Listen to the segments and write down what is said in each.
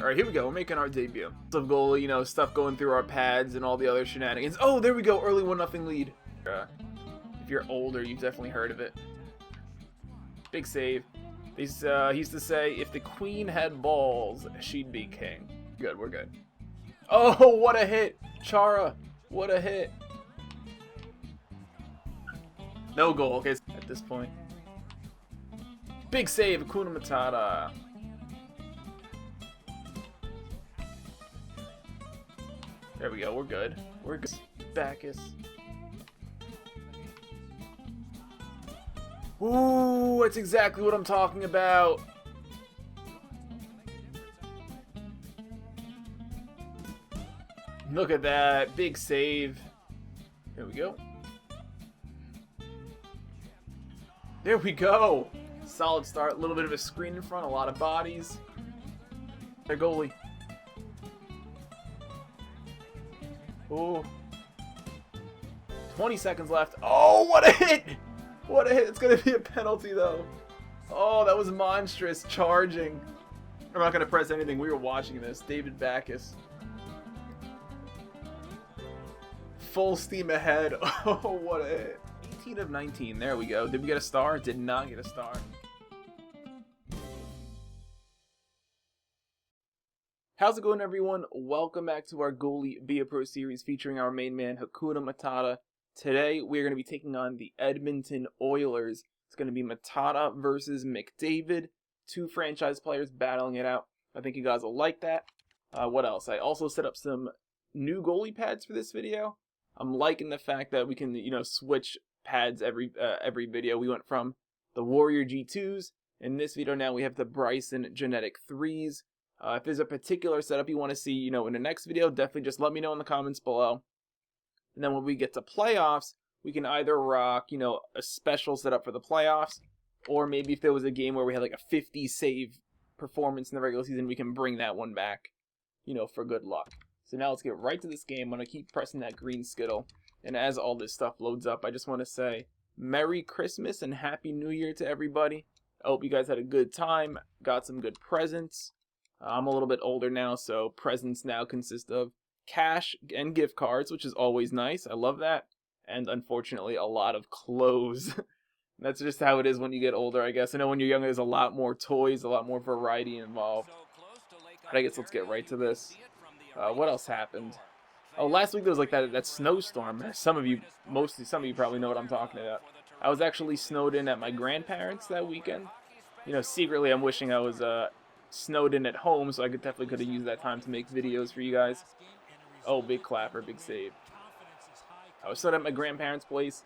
Alright, here we go. We're making our debut. Of goal, you know, stuff going through our pads and all the other shenanigans. Oh, there we go. Early 1-0 lead. If you're older, you've definitely heard of it. Big save. He used to say, if the queen had balls, she'd be king. Good, we're good. Oh, what a hit. Chara. What a hit. No goal, okay, at this point. Big save, HAKUNA MATATA. There we go, we're good. We're good. Bacchus. Ooh, that's exactly what I'm talking about. Look at that, big save. There we go. There we go. Solid start, a little bit of a screen in front, a lot of bodies. Their goalie. Ooh. 20 seconds left. Oh, what a hit! What a hit. It's going to be a penalty, though. Oh, that was monstrous. Charging. I'm not going to press anything. We were watching this. David Bacchus. Full steam ahead. Oh, what a hit. 18 of 19. There we go. Did we get a star? Did not get a star. How's it going, everyone? Welcome back to our Goalie Be a Pro series featuring our main man, HAKUNA MATATA. Today, we're going to be taking on the Edmonton Oilers. It's going to be MATATA versus McDavid. Two franchise players battling it out. I think you guys will like that. What else? I also set up some new goalie pads for this video. I'm liking the fact that we can, you know, switch pads every video. We went from the Warrior G2s. In this video now, we have the Bryson Genetic 3s. If there's a particular setup you want to see, you know, in the next video, definitely just let me know in the comments below. And then when we get to playoffs, we can either rock, you know, a special setup for the playoffs, or maybe if there was a game where we had like a 50 save performance in the regular season, we can bring that one back, you know, for good luck. So now let's get right to this game. I'm going to keep pressing that green skittle. And as all this stuff loads up, I just want to say Merry Christmas and Happy New Year to everybody. I hope you guys had a good time, got some good presents. I'm a little bit older now, so presents now consist of cash and gift cards, which is always nice. I love that. And unfortunately, a lot of clothes. That's just how it is when you get older, I guess. I know when you're younger, there's a lot more toys, a lot more variety involved. But I guess let's get right to this. What else happened? Oh, last week there was like that snowstorm. Some of you probably know what I'm talking about. I was actually snowed in at my grandparents' that weekend. You know, secretly I'm wishing I was snowed in at home, so I definitely could have used that time to make videos for you guys. Oh, big clapper, big save. I was snowed at my grandparents' place.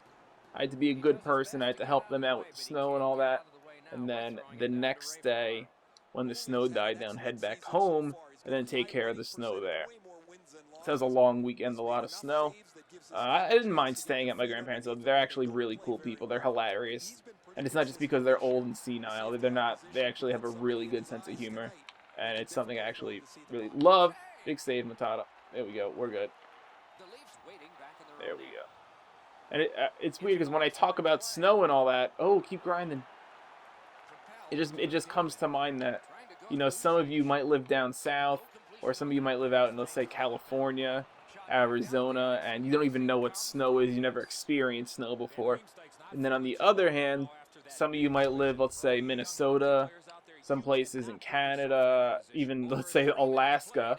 I had to be a good person. I had to help them out with the snow and all that. And then the next day, when the snow died down, head back home and then take care of the snow there. So it was a long weekend, a lot of snow. I didn't mind staying at my grandparents' though. They're actually really cool people. They're hilarious. And it's not just because they're old and senile. They actually have a really good sense of humor. And it's something I actually really love. Big save, MATATA. There we go. We're good. There we go. And it's weird because when I talk about snow and all that, oh, keep grinding. It just comes to mind that, you know, some of you might live down south, or some of you might live out in, let's say, California, Arizona, and you don't even know what snow is. You never experienced snow before. And then on the other hand, some of you might live, let's say, Minnesota, some places in Canada, even, let's say, Alaska.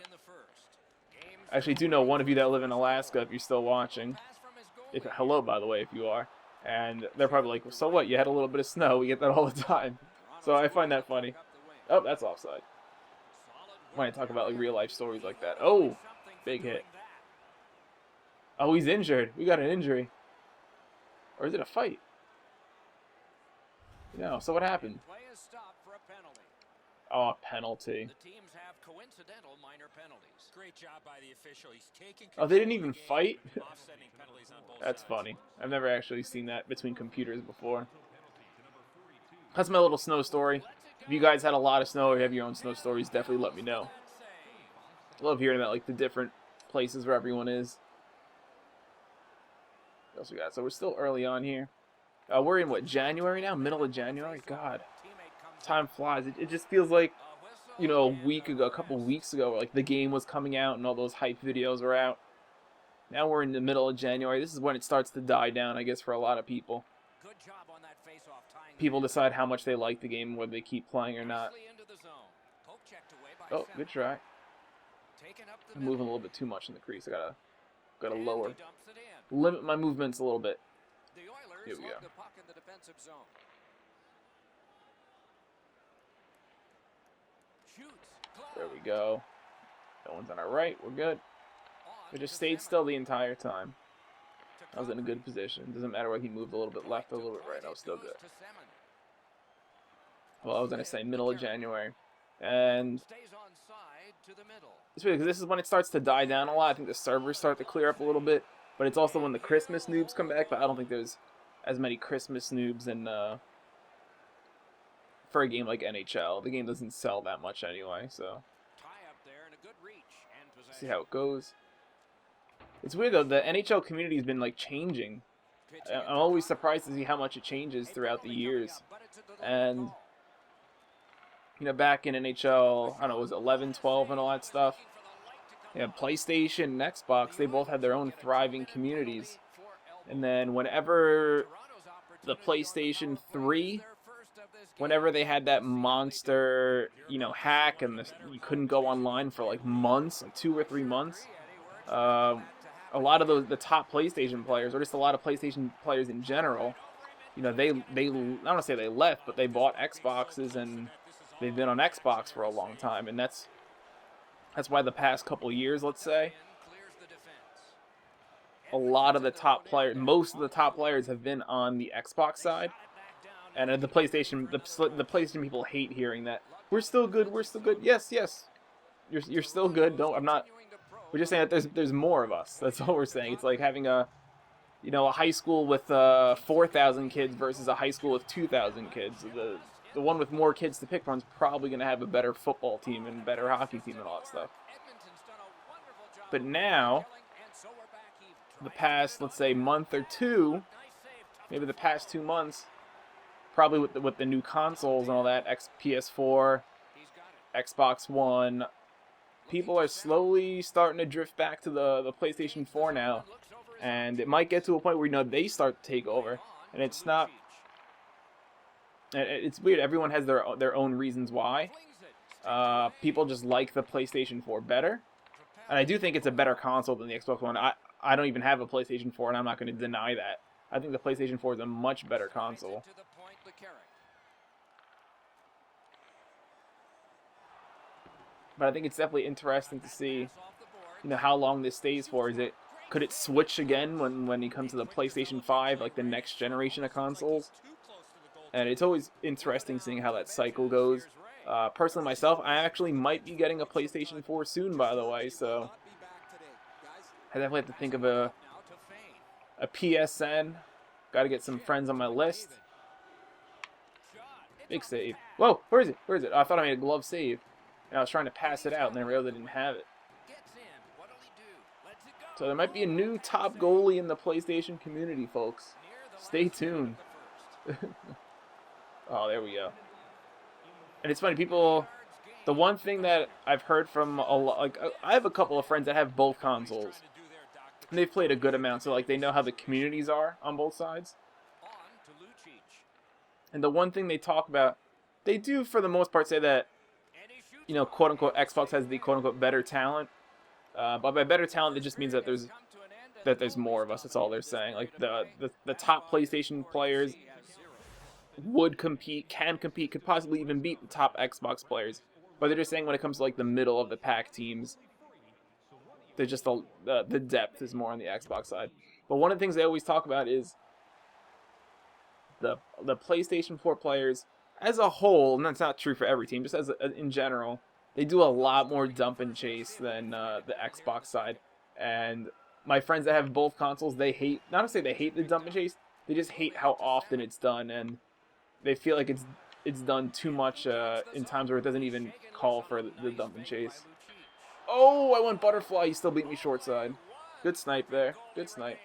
I actually do know one of you that live in Alaska, if you're still watching. Hello, by the way, if you are. And they're probably like, well, so what? You had a little bit of snow. We get that all the time. So I find that funny. Oh, that's offside. When I talk about like real-life stories like that. Oh, big hit. Oh, he's injured. We got an injury. Or is it a fight? No, so what happened? Oh, a penalty. Oh, they didn't even fight? That's funny. I've never actually seen that between computers before. That's my little snow story. If you guys had a lot of snow or have your own snow stories, definitely let me know. I love hearing about like the different places where everyone is. What else we got? So we're still early on here. We're in what, January now? Middle of January? God, time flies. It just feels like you know, a couple weeks ago, like the game was coming out and all those hype videos were out. Now we're in the middle of January. This is when it starts to die down, I guess, for a lot of people. People decide how much they like the game, whether they keep playing or not. Oh, good try. I'm moving a little bit too much in the crease. I gotta limit my movements a little bit. Here we go. There we go. That one's on our right. We're good. We just stayed still the entire time. I was in a good position. Doesn't matter what he moved a little bit left, a little bit right. I was still good. Well, I was going to say middle of January. And it's weird because this is when it starts to die down a lot. I think the servers start to clear up a little bit. But it's also when the Christmas noobs come back. But I don't think there's as many Christmas noobs in, for a game like NHL. The game doesn't sell that much anyway. So see how it goes. It's weird though, the NHL community has been like changing. I'm always surprised to see how much it changes throughout the years. And you know, back in NHL, I don't know, it was 11, 12 and all that stuff. Yeah, PlayStation and Xbox, they both had their own thriving communities. And then whenever the PlayStation 3, whenever they had that monster, you know, hack and you couldn't go online for like months, like 2 or 3 months, a lot of the top PlayStation players, or just a lot of PlayStation players in general, you know, they I don't want to say they left, but they bought Xboxes and they've been on Xbox for a long time, and that's why the past couple years, let's say, a lot of the top players, most of the top players have been on the Xbox side, and the PlayStation, the PlayStation people hate hearing that. We're still good. We're still good. Yes, yes, you're still good. Don't. I'm not. We're just saying that there's more of us. That's all we're saying. It's like having a high school with 4,000 kids versus a high school with 2,000 kids. The one with more kids to pick from is probably going to have a better football team and better hockey team and all that stuff. But now, the past, let's say, month or two, maybe the past 2 months, probably with the new consoles and all that, PS4, Xbox One, people are slowly starting to drift back to the PlayStation 4 now. And it might get to a point where, you know, they start to take over. And it's not... It's weird. Everyone has their own reasons why. People just like the PlayStation 4 better. And I do think it's a better console than the Xbox One. I don't even have a PlayStation 4, and I'm not going to deny that. I think the PlayStation 4 is a much better console. But I think it's definitely interesting to see, you know, how long this stays for. Could it switch again when you come to the PlayStation 5, like the next generation of consoles? And it's always interesting seeing how that cycle goes. Personally, myself, I actually might be getting a PlayStation 4 soon, by the way, so I definitely have to think of a PSN. Got to get some friends on my list. Big save. Whoa, where is it? Where is it? I thought I made a glove save. And I was trying to pass it out, and then I realized I didn't have it. So there might be a new top goalie in the PlayStation community, folks. Stay tuned. Oh, there we go. And it's funny, people... The one thing that I've heard from a lot... Like, I have a couple of friends that have both consoles. And they've played a good amount, so like they know how the communities are on both sides. And the one thing they talk about... They do, for the most part, say that, you know, quote-unquote, Xbox has the quote-unquote better talent. But by better talent, it just means that there's more of us. That's all they're saying. Like, the top PlayStation players would compete, can compete, could possibly even beat the top Xbox players. But they're just saying when it comes to, like, the middle of the pack teams, they're just the depth is more on the Xbox side. But one of the things they always talk about is the PlayStation 4 players as a whole, and that's not true for every team, just as in general, they do a lot more dump and chase than the Xbox side. And my friends that have both consoles, they hate, not to say they hate the dump and chase, they just hate how often it's done, and they feel like it's done too much in times where it doesn't even call for the dump and chase. Oh, I went butterfly, he still beat me short side. Good snipe there, good snipe.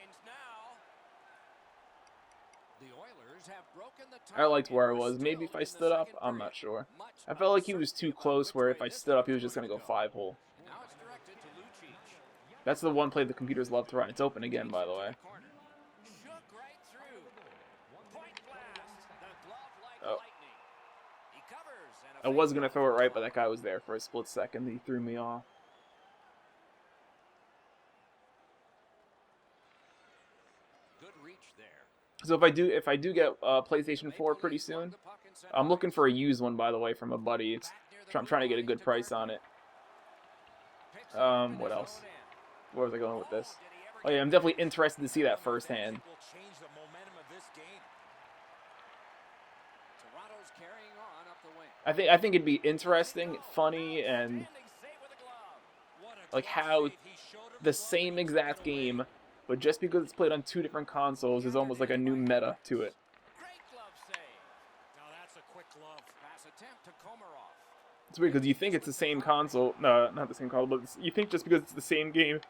I liked where I was. Maybe if I stood up, I'm not sure. I felt like he was too close where if I stood up, he was just going to go 5-hole. That's the one play the computers love to run. It's open again, by the way. Oh. I was going to throw it right, but that guy was there for a split second. He threw me off. So if I do get PlayStation 4 pretty soon, I'm looking for a used one, by the way, from a buddy. I'm trying to get a good price on it. What else? Where was I going with this? Oh yeah, I'm definitely interested to see that firsthand. I think it'd be interesting, funny, and like how the same exact game, but just because it's played on 2 different consoles, is almost like a new meta to it. It's weird because you think it's the same console. No, not the same console, but you think just because it's the same game.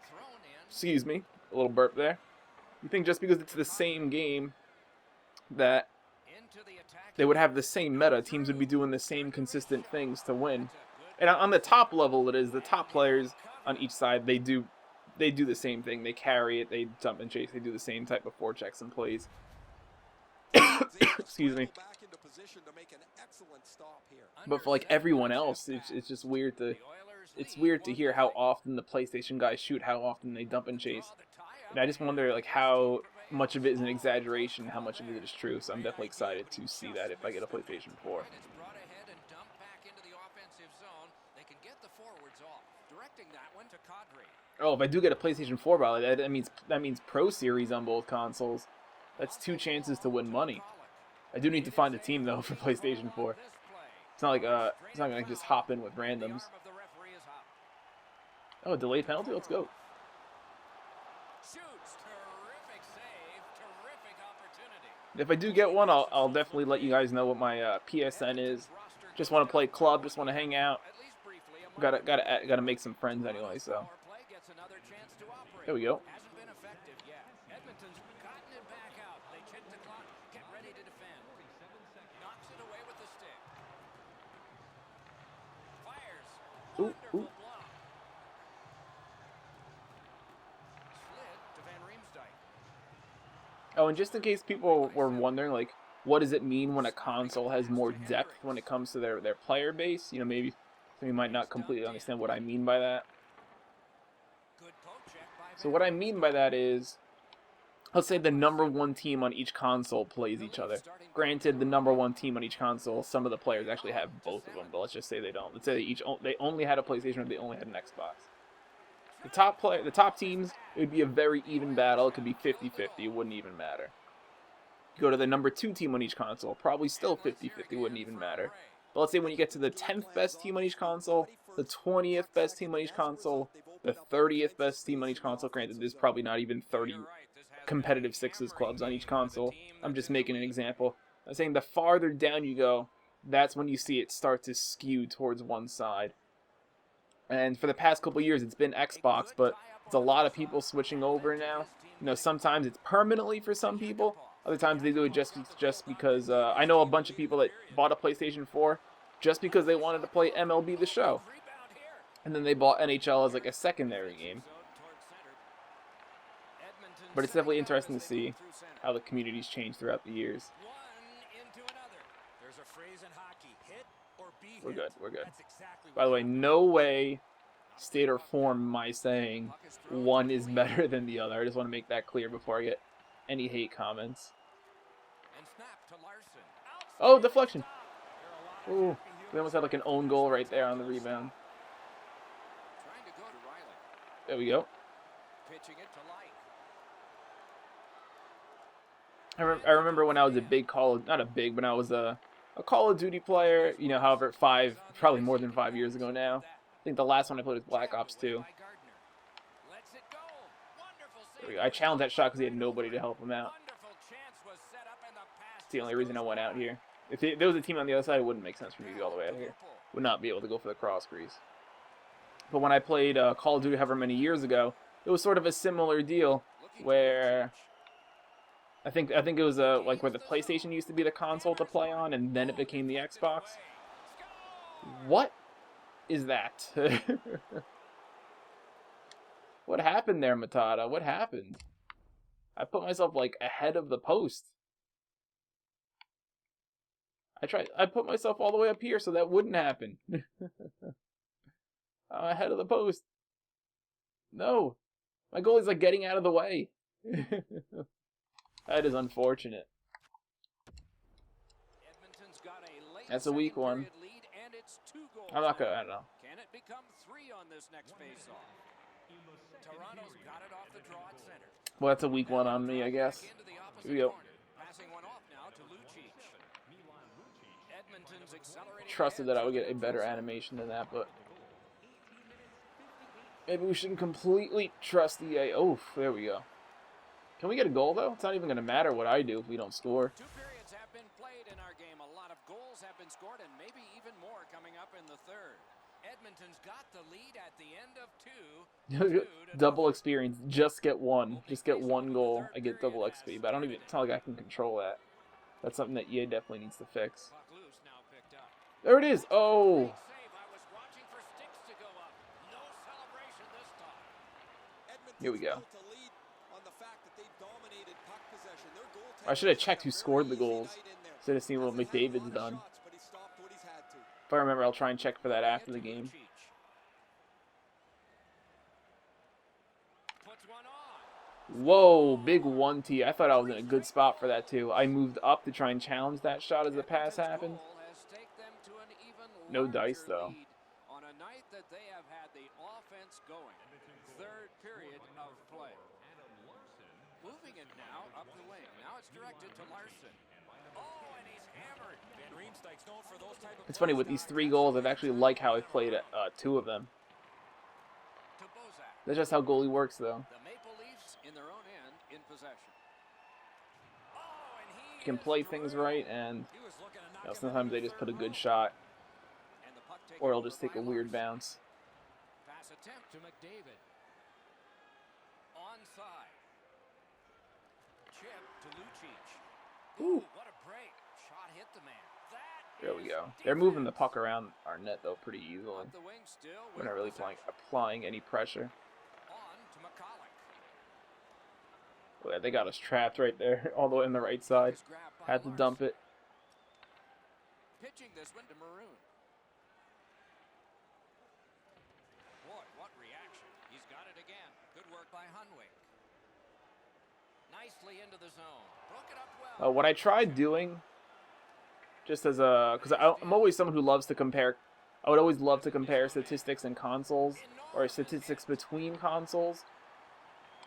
Excuse me, a little burp there. You think just because it's the same game that they would have the same meta. Teams would be doing the same consistent things to win. And on the top level, it is the top players on each side. They do the same thing. They carry it. They jump and chase. They do the same type of forechecks and plays. Excuse me. But for like everyone else, it's just weird to hear how often the PlayStation guys shoot, how often they dump and chase. And I just wonder like how much of it is an exaggeration, how much of it is true. So I'm definitely excited to see that if I get a PlayStation 4. Oh, if I do get a PlayStation 4, by the way, that means Pro Series on both consoles. That's 2 chances to win money. I do need to find a team though for PlayStation 4. It's not gonna just hop in with randoms. Oh, delayed penalty. Let's go. If I do get one, I'll definitely let you guys know what my PSN is. Just want to play club, just want to hang out. Gotta make some friends anyway. So there we go. Ooh, ooh. Oh, and just in case people were wondering, like, what does it mean when a console has more depth when it comes to their player base? You know, maybe you might not completely understand what I mean by that. So what I mean by that is, let's say the #1 team on each console plays each other. Granted, the #1 team on each console, some of the players actually have both of them, but let's just say they don't. Let's say they only had a PlayStation or they only had an Xbox. The top teams, it would be a very even battle. It could be 50-50. It wouldn't even matter. You go to the #2 team on each console, probably still 50-50. Wouldn't even matter. But let's say when you get to the 10th best team on each console, the 20th best team on each console, the 30th best team on each console. Granted, there's probably not even 30 competitive sixes clubs on each console. I'm just making an example. I'm saying the farther down you go, that's when you see it start to skew towards one side. And for the past couple years, it's been Xbox, but it's a lot of people switching over now. You know, sometimes it's permanently for some people. Other times they do it just because. I know a bunch of people that bought a PlayStation 4 just because they wanted to play MLB The Show, and then they bought NHL as like a secondary game. But it's definitely interesting to see how the communities change throughout the years. We're good. We're good. By the way, no way, state or form, am I saying one is better than the other. I just want to make that clear before I get any hate comments. Oh, deflection. Ooh, we almost had like an own goal right there on the rebound. There we go. I remember when I was a big but I was a Call of Duty player, you know, however, probably more than 5 years ago now. I think the last one I played was Black Ops 2. I challenged that shot because he had nobody to help him out. It's the only reason I went out here. If there was a team on the other side, it wouldn't make sense for me to go all the way out here. Would not be able to go for the cross crease. But when I played Call of Duty however many years ago, it was sort of a similar deal where I think it was like where the PlayStation used to be the console to play on, and then it became the Xbox. What is that? What happened there, Matata? What happened? I put myself like ahead of the post. I put myself all the way up here so that wouldn't happen. I'm ahead of the post. No. My goalie's like getting out of the way. That is unfortunate. That's a weak one. I'm not gonna, I don't know. Can it become 3 on this next face-off? Toronto's got it off the draw at center. Well, that's a weak one on me, I guess. Here we go. Passing one off now to Lucic. Edmonton's accelerating. Trusted that I would get a better animation than that, but maybe we shouldn't completely trust the EA. Oh, there we go. Can we get a goal, though? It's not even going to matter what I do if we don't score. 2 periods have been played in our game. A lot of goals have been scored, and maybe even more coming up in the third. Edmonton's got the lead at the end of 2. Double experience. Just get one. Just get one goal. I get double XP, but I don't even. It's not like I can control that. That's something that EA definitely needs to fix. There it is. Oh. Here we go. I should have checked who scored the goals. Instead of seeing what McDavid's done. If I remember, I'll try and check for that after the game. Whoa, big 1T. I thought I was in a good spot for that, too. I moved up to try and challenge that shot as the pass happened. No dice, though. On a night that they have had the offense going. Third period of play. Moving it now up the wing. Now it's directed to Larson. Oh, and he's hammered. It's funny, with these 3 goals, I've actually liked how I've played 2 of them. That's just how goalie works, though. The Maple Leafs in their own end in possession. You can play things right, and you know, sometimes they just put a good shot, or it'll just take a weird bounce. Pass attempt to McDavid. Onside. Chip to Lucic. Ooh. What a break. Shot hit the man. There we go. They're moving the puck around our net, though, pretty easily. We're not really applying any pressure. Oh, yeah, they got us trapped right there, all the way on the right side. Had to dump it. Pitching this one to Maroon. Boy, what reaction. He's got it again. Good work by Hunwick. Nicely into the zone. Broke it up well. What I tried doing, just as a, because I'm always someone who loves to compare. I would always love to compare statistics in consoles, or statistics between consoles.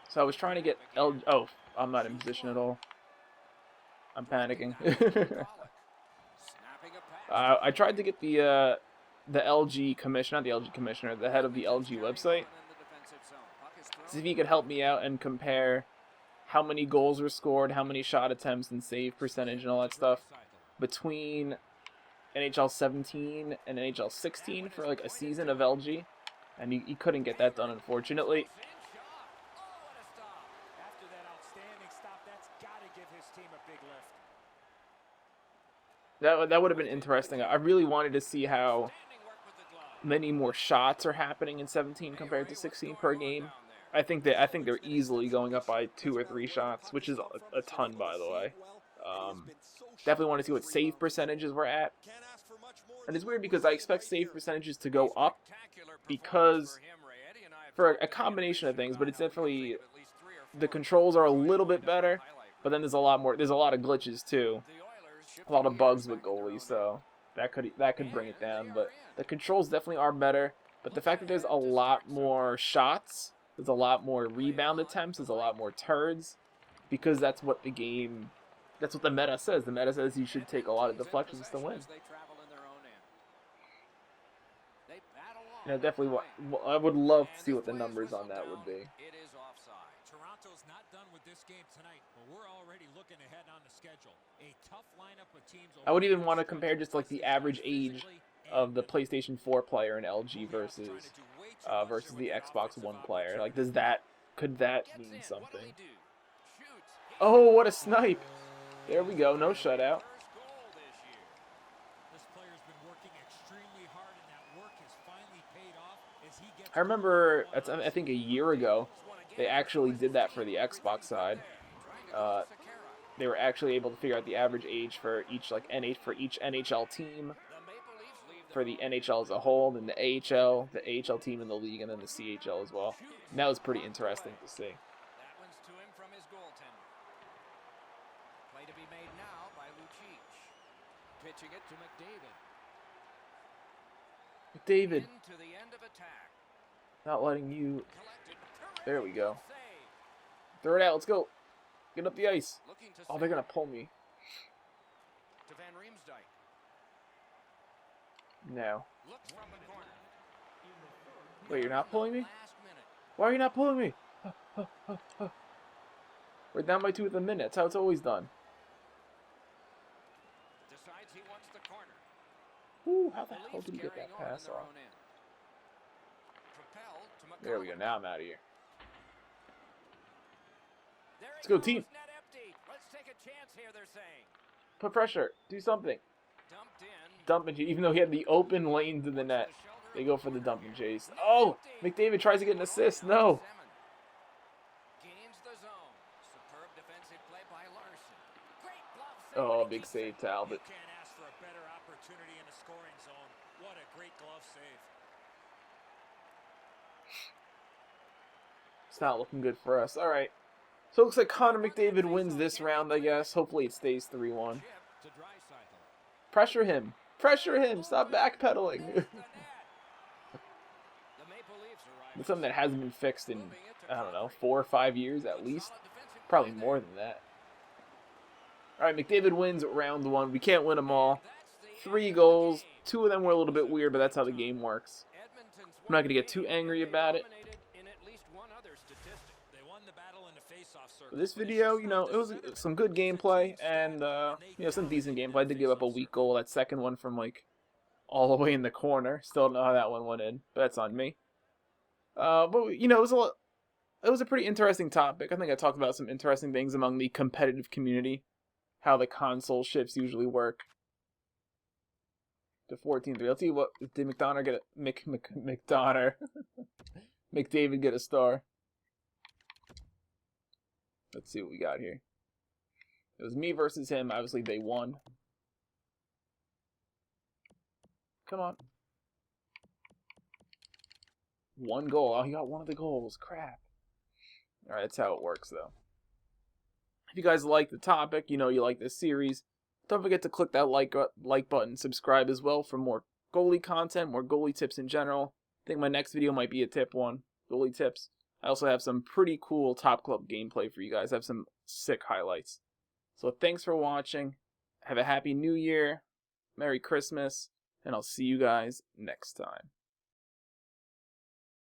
So I was trying to get oh, I'm not in position at all. I'm panicking. I tried to get the LG commissioner, not the LG commissioner, the head of the LG website, see if he could help me out and compare how many goals were scored, how many shot attempts, and save percentage and all that stuff between NHL 17 and NHL 16 for like a season of LG, and he couldn't get that done, unfortunately. That would have been interesting. I really wanted to see how many more shots are happening in 17 compared to 16 per game. I think they're easily going up by 2 or 3 shots, which is a ton, by the way. Definitely want to see what save percentages we're at. And it's weird because I expect save percentages to go up because for a combination of things, but it's definitely the controls are a little bit better, but then there's a lot of glitches too. A lot of bugs with goalies, so that could bring it down. But the controls definitely are better. But the fact that there's a lot more shots, there's a lot more rebound attempts, there's a lot more turds, because that's what the meta says. The meta says you should take a lot of deflections to win. And I would love to see what the numbers on that would be. Toronto's not done with this game tonight, but we're already looking ahead on the schedule. A tough lineup of teams. I would even want to compare just like the average age of the PlayStation 4 player in LG versus the Xbox One player. Like, could that mean something? Oh, what a snipe. There we go. No shutout. First goal this year. This player's been working extremely hard, and that work has finally paid off as he gets I remember, I think a year ago, they actually did that for the Xbox side. Trying to go to Sekera. They were actually able to figure out the average age for each NHL team, The Maple Leafs leave the for the NHL as a whole, then the AHL team in the league, and then the CHL as well. And that was pretty interesting to see. That one's to him from his goaltender. Play to be made now by Lucic. Pitching it to McDavid. McDavid, Into the end of attack. not letting you. Collected. There we go. Save. Throw it out. Let's go. Get up the ice. Looking to Oh, they're save gonna pull me. to Van Riemsdyk. No. Looks from the corner. Wait, you're not pulling me? Last minute. Why are you not pulling me? We're down by 2 at the minute. That's how it's always done. Decides he wants the corner. Ooh, how the The hell Leafs did he get carrying that on in pass their off? own end. Propelled to There we go. McCollum. Now I'm out of here. There Let's it go, goes, team. net empty. Let's take a chance here, they're saying. Put pressure. Do something. Dumped in. Dump and chase. Even though he had the open lane to the net, they go for the dump and chase. Oh, McDavid tries to get an assist. No. Gains the zone. Superb defensive play by Larson. Great glove save. Oh, and he big keeps save it. to Albert. You can't ask for a better opportunity in the scoring zone. What a great glove save. It's not looking good for us. All right. So it looks like Connor McDavid wins this round, I guess. Hopefully it stays 3-1. Chip to Draisaitl. Pressure him. Pressure him. Stop backpedaling. The net. The Maple Leafs arrive. It's something that hasn't been fixed in, I don't know, 4 or 5 years at least. Probably more than that. All right, McDavid wins round 1. We can't win them all. 3 goals. 2 of them were a little bit weird, but that's how the game works. I'm not going to get too angry about it. They won the battle in the face-off circle. For this video, you know, it was some good gameplay and, you know, some decent gameplay. I did give up a weak goal. That second one from, like, all the way in the corner. Still don't know how that one went in, but that's on me. But, you know, it was a pretty interesting topic. I think I talked about some interesting things among the competitive community. How the console shifts usually work. To 14-3. Let's see what did McDonough get a McDonough. McDavid get a star. Let's see what we got here. It was me versus him. Obviously they won. Come on. 1 goal. Oh, he got one of the goals. Crap. Alright, that's how it works though. If you guys like the topic, you know you like this series, don't forget to click that like button, subscribe as well for more goalie content, more goalie tips in general. I think my next video might be a tip 1, goalie tips. I also have some pretty cool Top Club gameplay for you guys. I have some sick highlights. So thanks for watching. Have a happy new year, Merry Christmas, and I'll see you guys next time.